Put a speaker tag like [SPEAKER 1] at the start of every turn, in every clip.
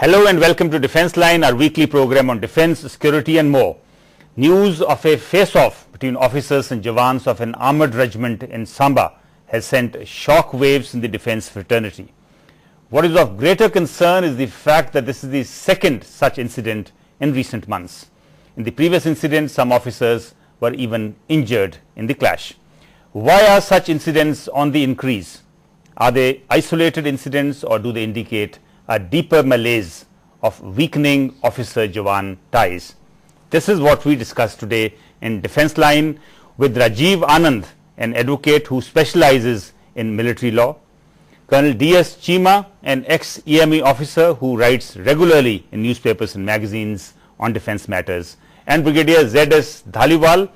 [SPEAKER 1] Hello and welcome to Defence Line, our weekly program on defence, security and more. News of a face-off between officers and jawans of an armoured regiment in Samba has sent shock waves in the defence fraternity. What is of greater concern is the fact that this is the second such incident in recent months. In the previous incident, some officers were even injured in the clash. Why are such incidents on the increase? Are they isolated incidents or do they indicate a deeper malaise of weakening officer-jawan ties? This is what we discuss today in Defence Line with Rajiv Anand, an advocate who specializes in military law, Colonel D.S. Cheema, an ex-EME officer who writes regularly in newspapers and magazines on defence matters, and Brigadier Z.S. Dhaliwal,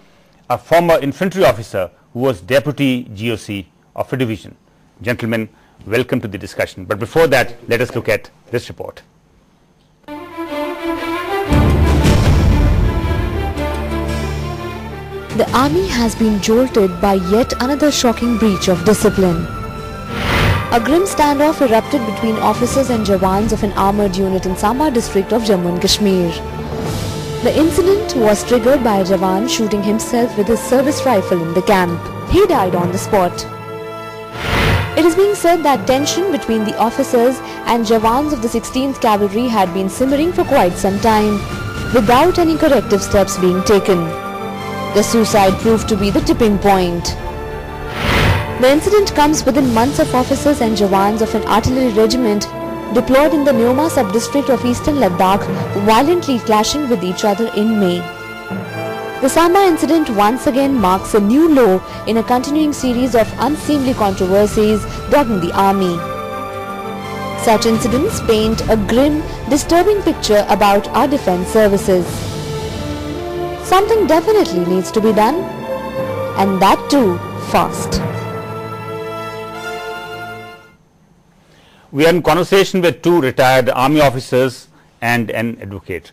[SPEAKER 1] a former infantry officer who was Deputy GOC of a division. Gentlemen, welcome to the discussion. But before that, let us look at this report.
[SPEAKER 2] The army has been jolted by yet another shocking breach of discipline. A grim standoff erupted between officers and jawans of an armoured unit in Samba district of Jammu and Kashmir. The incident was triggered by a jawan shooting himself with his service rifle in the camp. He died on the spot. It is being said that tension between the officers and jawans of the 16th Cavalry had been simmering for quite some time, without any corrective steps being taken. The suicide proved to be the tipping point. The incident comes within months of officers and jawans of an artillery regiment deployed in the Neoma sub-district of eastern Ladakh violently clashing with each other in May. The Samba incident once again marks a new low in a continuing series of unseemly controversies dogging the army. Such incidents paint a grim, disturbing picture about our defence services. Something definitely needs to be done, and that too fast.
[SPEAKER 1] We are in conversation with two retired army officers and an advocate.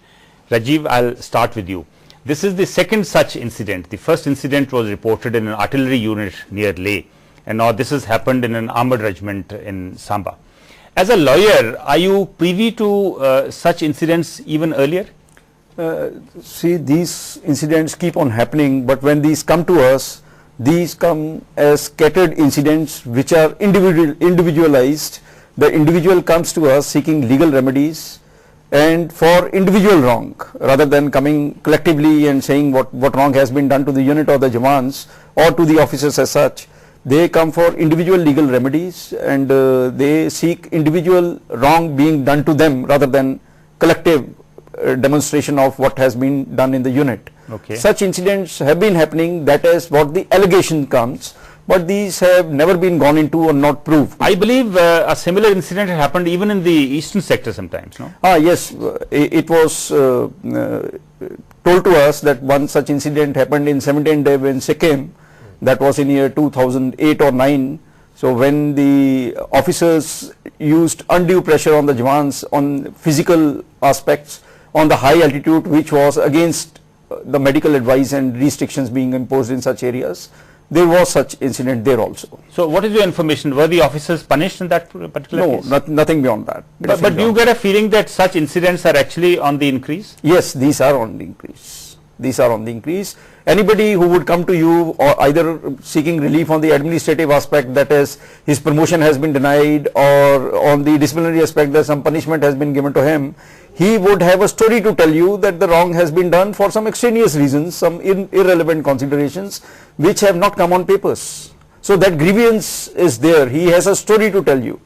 [SPEAKER 1] Rajiv, I'll start with you. This is the second such incident. The first incident was reported in an artillery unit near Leh, and now this has happened in an armoured regiment in Samba. As a lawyer, are you privy to such incidents even earlier?
[SPEAKER 3] See, these incidents keep on happening, but when these come to us, these come as scattered incidents which are individualized. The individual comes to us seeking legal remedies and for individual wrong, rather than coming collectively and saying what wrong has been done to the unit or the jawans or to the officers as such. They come for individual legal remedies and they seek individual wrong being done to them rather than collective demonstration of what has been done in the unit.
[SPEAKER 1] Okay.
[SPEAKER 3] Such incidents have been happening, that is what the allegation comes, but these have never been gone into or not proved.
[SPEAKER 1] I believe a similar incident had happened even in the eastern sector sometimes, no?
[SPEAKER 3] Yes, it was told to us that one such incident happened in 17 Dev in Sikkim, that was in year 2008 or 9. So when the officers used undue pressure on the jawans on physical aspects on the high altitude, which was against the medical advice and restrictions being imposed in such areas, there was such incident there also.
[SPEAKER 1] So what is your information? Were the officers punished in that particular case?
[SPEAKER 3] No, nothing beyond that.
[SPEAKER 1] But do you get a feeling that such incidents are actually on the increase?
[SPEAKER 3] Yes, these are on the increase. These are on the increase. Anybody who would come to you or either seeking relief on the administrative aspect, that is his promotion has been denied, or on the disciplinary aspect that some punishment has been given to him, he would have a story to tell you that the wrong has been done for some extraneous reasons, some irrelevant considerations which have not come on papers. So that grievance is there. He has a story to tell you.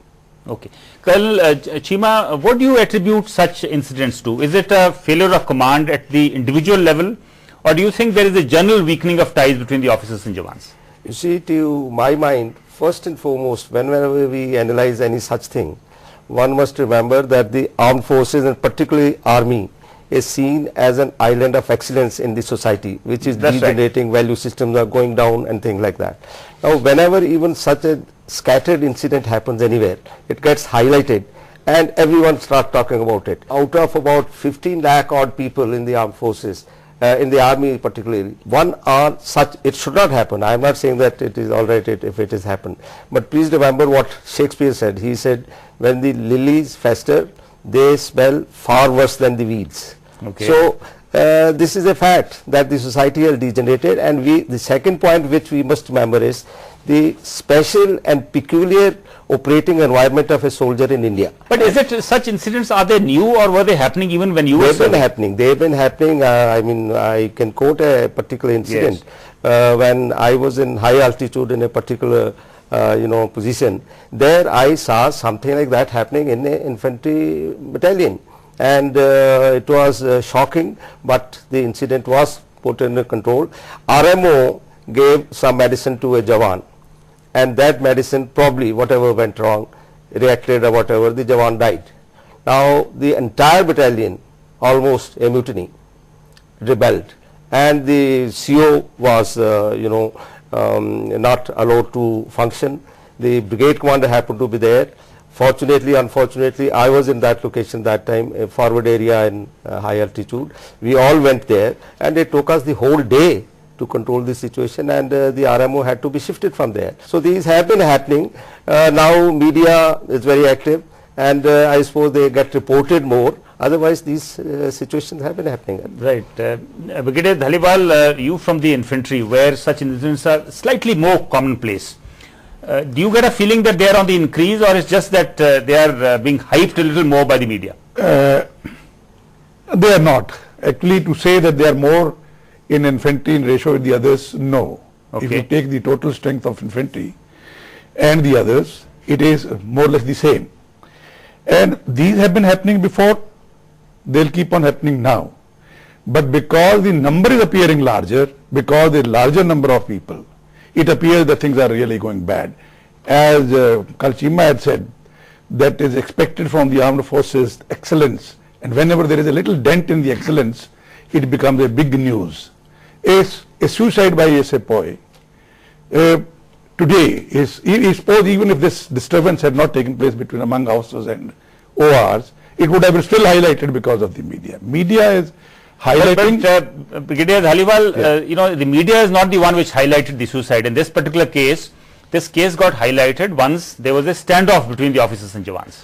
[SPEAKER 1] Okay. Colonel Cheema, what do you attribute such incidents to? Is it a failure of command at the individual level, or do you think there is a general weakening of ties between the officers and jawans?
[SPEAKER 4] You see, to my mind, first and foremost, whenever we analyze any such thing, one must remember that the armed forces and particularly army is seen as an island of excellence in the society, which is degenerating, value systems are going down and things like that. Now, whenever even such a scattered incident happens anywhere, it gets highlighted and everyone starts talking about it. Out of about 15 lakh odd people in the armed forces, in the army particularly, it should not happen. I am not saying that it is all right if it has happened, but please remember what Shakespeare said. He said, when the lilies fester, they smell far worse than the weeds.
[SPEAKER 1] Okay.
[SPEAKER 4] So this is a fact that the society has degenerated, and the second point which we must remember is the special and peculiar operating environment of a soldier in India.
[SPEAKER 1] But is it such incidents, are they new or were they happening even when you were
[SPEAKER 4] They've been happening. I mean, I can quote a particular incident. When I was in high altitude in a particular position. There I saw something like that happening in an infantry battalion, and it was shocking, but the incident was put under control. RMO gave some medicine to a Jawan, and that medicine, probably whatever went wrong, reacted or whatever, the Jawan died. Now the entire battalion, almost a mutiny, rebelled, and the CO was not allowed to function. The brigade commander happened to be there. Fortunately, unfortunately, I was in that location that time, a forward area in high altitude. We all went there, and it took us the whole day to control the situation, and the RMO had to be shifted from there. So these have been happening. Now media is very active, and I suppose they get reported more. Otherwise, these situations have been happening.
[SPEAKER 1] Right. Brigadier Dhaliwal, you from the infantry, where such incidents are slightly more commonplace. Do you get a feeling that they are on the increase, or it's just that they are being hyped a little more by the media?
[SPEAKER 5] They are not. Actually, to say that they are more in infantry in ratio with the others, no.
[SPEAKER 1] Okay.
[SPEAKER 5] If you take the total strength of infantry and the others, it is more or less the same. And these have been happening before, they'll keep on happening now. But because the number is appearing larger, because the larger number of people, it appears that things are really going bad. As Kalchima had said, that is expected from the armed forces excellence, and whenever there is a little dent in the excellence, it becomes a big news. A suicide by a sepoy today is suppose even if this disturbance had not taken place between among officers and ORs, it would have been still highlighted because of the media. Media is highlighting.
[SPEAKER 1] But Brigadier Dhaliwal, the media is not the one which highlighted the suicide. In this particular case, this case got highlighted once there was a standoff between the officers and Jawans.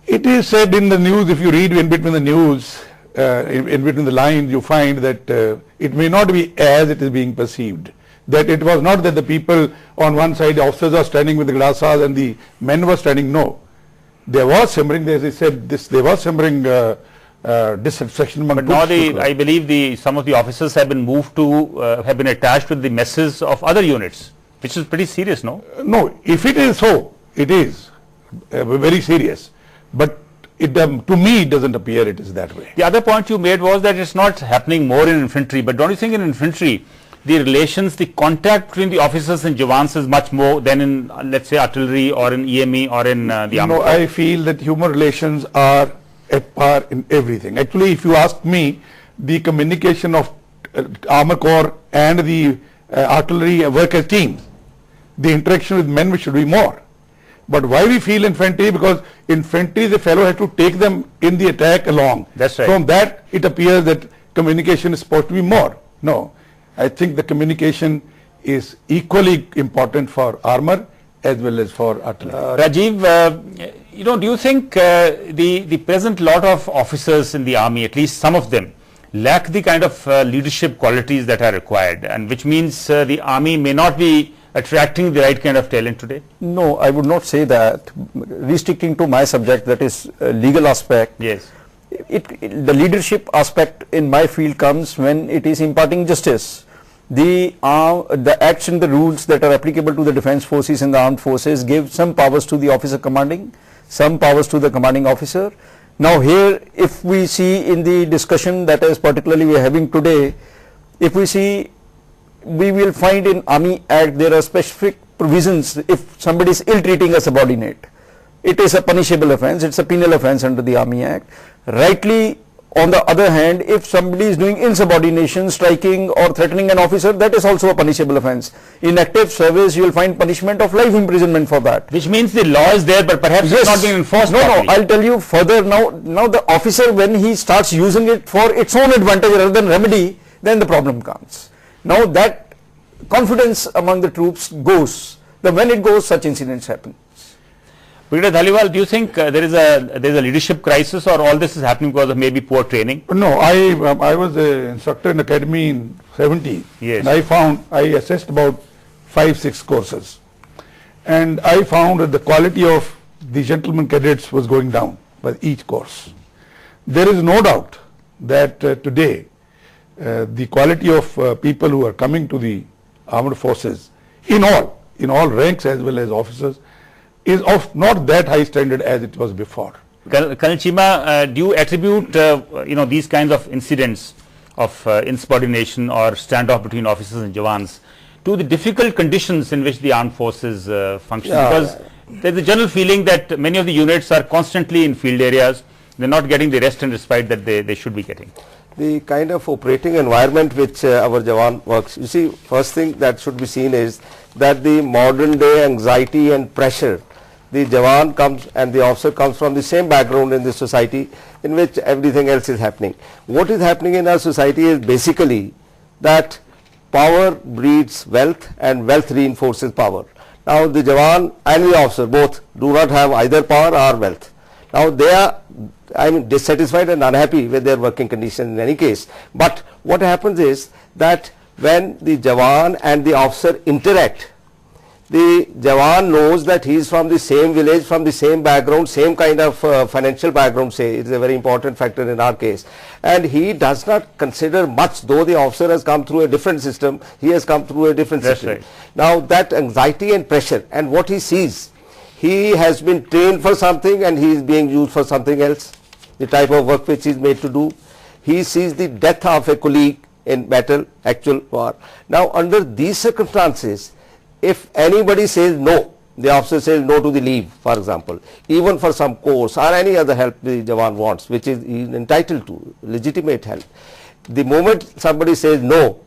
[SPEAKER 5] It is said in the news, if you read in between the news, in between the lines, you find that it may not be as it is being perceived. That it was not that the people on one side, the officers are standing with the glassas and the men were standing. No. There was simmering, as I said, there was simmering dissatisfaction among
[SPEAKER 1] But now I believe some of the officers have been moved to, have been attached with the messes of other units, which is pretty serious, no?
[SPEAKER 5] No, if it is so, it is very serious. But to me, it doesn't appear it is that way.
[SPEAKER 1] The other point you made was that it's not happening more in infantry, but don't you think in infantry, the relations, the contact between the officers and Jawans is much more than in, let's say, artillery or in EME or in the army?
[SPEAKER 5] No, I feel that human relations are at par in everything. Actually, if you ask me, the communication of armor corps and the artillery work as teams, the interaction with men should be more. But why we feel infantry? Because infantry, the fellow has to take them in the attack along.
[SPEAKER 1] That's right.
[SPEAKER 5] From that, it appears that communication is supposed to be more. No, I think the communication is equally important for armor as well as for artillery.
[SPEAKER 1] Rajiv, do you think the present lot of officers in the army, at least some of them, lack the kind of leadership qualities that are required, and which means the army may not be attracting the right kind of talent today?
[SPEAKER 3] No, I would not say that. Restricting to my subject, that is legal aspect.
[SPEAKER 1] Yes.
[SPEAKER 3] The leadership aspect in my field comes when it is imparting justice. The acts and the rules that are applicable to the defense forces and the armed forces give some powers to the officer commanding, some powers to the commanding officer. Now here, if we see in the discussion that is particularly we are having today, if we see, we will find in Army Act there are specific provisions. If somebody is ill-treating a subordinate, it is a punishable offence, it's a penal offence under the Army Act. Rightly, on the other hand, if somebody is doing insubordination, striking or threatening an officer, that is also a punishable offence. In active service, you will find punishment of life imprisonment for that.
[SPEAKER 1] Which means the law is there, but perhaps it's not being enforced properly.
[SPEAKER 3] No, I'll tell you further. Now the officer, when he starts using it for its own advantage rather than remedy, then the problem comes. Now that confidence among the troops goes. When it goes, such incidents happen.
[SPEAKER 1] Brigadier Dhaliwal, do you think there is a leadership crisis, or all this is happening because of maybe poor training?
[SPEAKER 5] No, I was an instructor in academy in 70s.
[SPEAKER 1] Yes.
[SPEAKER 5] And I assessed about 5-6 courses. And I found that the quality of the gentleman cadets was going down by each course. There is no doubt that today the quality of people who are coming to the armed forces in all ranks as well as officers is of not that high standard as it was before.
[SPEAKER 1] Colonel Cheema, do you attribute these kinds of incidents of insubordination or standoff between officers and Jawans to the difficult conditions in which the armed forces function? Because there's a general feeling that many of the units are constantly in field areas. They're not getting the rest and respite that they should be getting.
[SPEAKER 4] The kind of operating environment which our Jawan works, you see, first thing that should be seen is that the modern day anxiety and pressure, the Jawan comes and the officer comes from the same background in the society in which everything else is happening. What is happening in our society is basically that power breeds wealth and wealth reinforces power. Now the Jawan and the officer both do not have either power or wealth. Now they are, dissatisfied and unhappy with their working conditions in any case. But what happens is that when the Jawan and the officer interact, the Jawan knows that he is from the same village, from the same background, same kind of financial background, say, it is a very important factor in our case. And he does not consider much, though the officer has come through a different system, he has come through a different system.
[SPEAKER 1] Right.
[SPEAKER 4] Now that anxiety and pressure, and what he sees, he has been trained for something and he is being used for something else, the type of work which he is made to do. He sees the death of a colleague in battle, actual war. Now under these circumstances, if anybody says no, the officer says no to the leave, for example, even for some course or any other help the Jawan wants, which is he is entitled to, legitimate help. The moment somebody says no,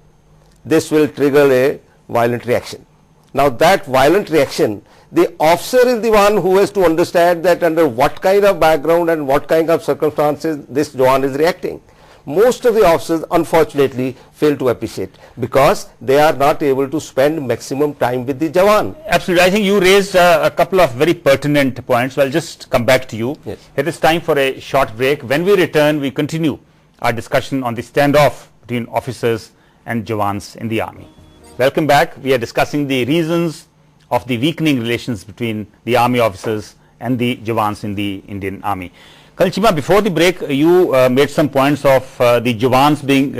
[SPEAKER 4] this will trigger a violent reaction. Now that violent reaction, the officer is the one who has to understand that under what kind of background and what kind of circumstances this Jawan is reacting. Most of the officers unfortunately fail to appreciate because they are not able to spend maximum time with the Jawan.
[SPEAKER 1] Absolutely. I think you raised a couple of very pertinent points. So I'll just come back to you.
[SPEAKER 4] Yes.
[SPEAKER 1] It is time for a short break. When we return, we continue our discussion on the standoff between officers and Jawans in the army. Welcome back. We are discussing the reasons of the weakening relations between the army officers and the Jawans in the Indian army. Colonel Cheema, before the break, you made some points of the Jawans being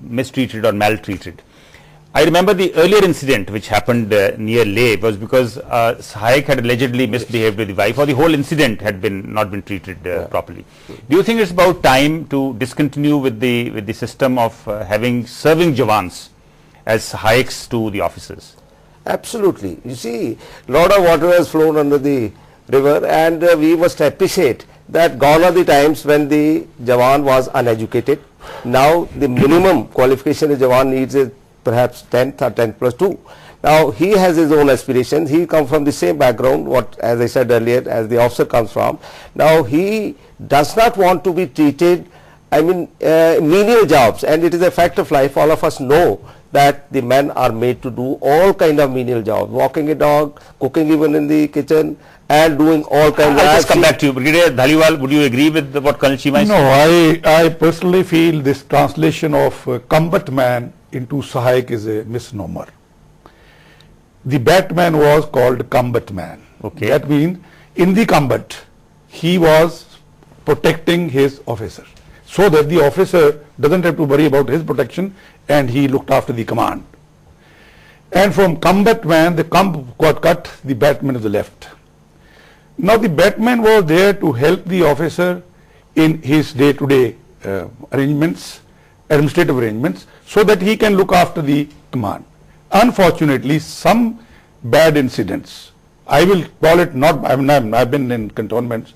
[SPEAKER 1] mistreated or maltreated. I remember the earlier incident which happened near Leh was because Sahayak had allegedly misbehaved with the wife, or the whole incident had not been treated properly. Do you think it's about time to discontinue with the system of serving Jawans as Sahayaks to the officers?
[SPEAKER 4] Absolutely. You see, a lot of water has flown under the river, and we must appreciate that gone are the times when the Jawan was uneducated. Now the minimum qualification a Jawan needs is perhaps 10th or 10 plus 2. Now he has his own aspirations. He comes from the same background, what, as I said earlier, as the officer comes from. Now he does not want to be treated, menial jobs, and it is a fact of life. All of us know that the men are made to do all kind of menial jobs, walking a dog, cooking even in the kitchen, and doing all kinds of...
[SPEAKER 1] I'll just come back to you. Brigadier Dhaliwal, would you agree with what Colonel Cheema is saying?
[SPEAKER 5] No, I personally feel this translation of combat man into Sahayak is a misnomer. The Batman was called combat man.
[SPEAKER 1] Okay.
[SPEAKER 5] That means in the combat, he was protecting his officer, so that the officer doesn't have to worry about his protection and he looked after the command. And from combat man, the got cut, the Batman is the left. Now the Batman was there to help the officer in his day-to-day arrangements, administrative arrangements, so that he can look after the command. Unfortunately, some bad incidents, I will call it not, I've been in cantonments,